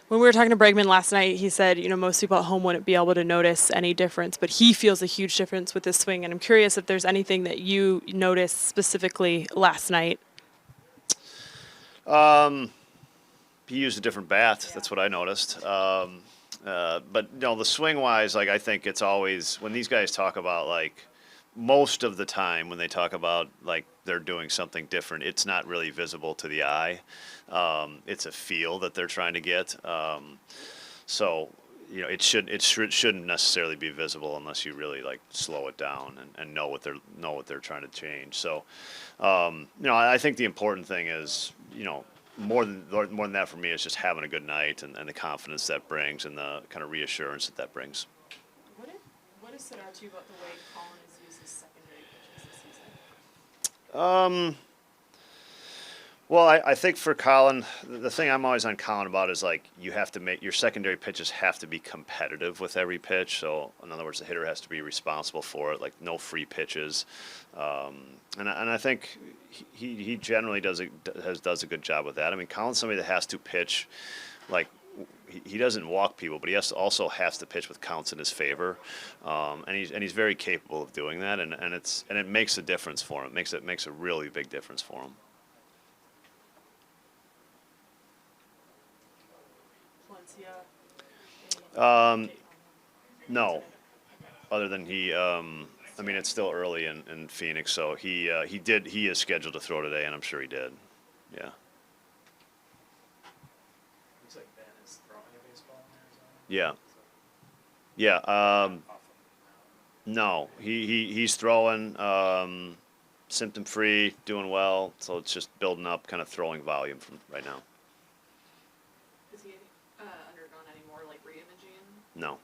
When we were talking to Bregman last night, he said, most people at home wouldn't be able to notice any difference, but he feels a huge difference with his swing. And I'm curious if there's anything that you noticed specifically last night. He used a different bat. That's what I noticed. But the swing wise, like I think it's always when these guys talk about like most of the time when they talk about like they're doing something different, it's not really visible to the eye. It's a feel that they're trying to get. So it shouldn't necessarily be visible unless you really like slow it down and know what they're trying to change. So I think the important thing is more than that for me is just having a good night and the confidence that brings and the kind of reassurance that brings. What has stood out to you about the way Colin has used his secondary pitches this season? Well, I think for Colin, the thing I'm always on Colin about is like you have to make your secondary pitches have to be competitive with every pitch. So in other words, the hitter has to be responsible for it, like no free pitches. And I think he generally does a good job with that. I mean, Colin's somebody that has to pitch like he doesn't walk people, but he also has to pitch with counts in his favor, and he's very capable of doing that, and it makes a difference for him. It makes a really big difference for him. No, other than he. I mean, it's still early in Phoenix, so he is scheduled to throw today, and I'm sure he did. Yeah. Looks like Ben is throwing a baseball in Arizona. Yeah. Yeah. No, he's throwing symptom free, doing well. So it's just building up, kind of throwing volume from right now. Has he undergone any more like re-imaging? No. Okay.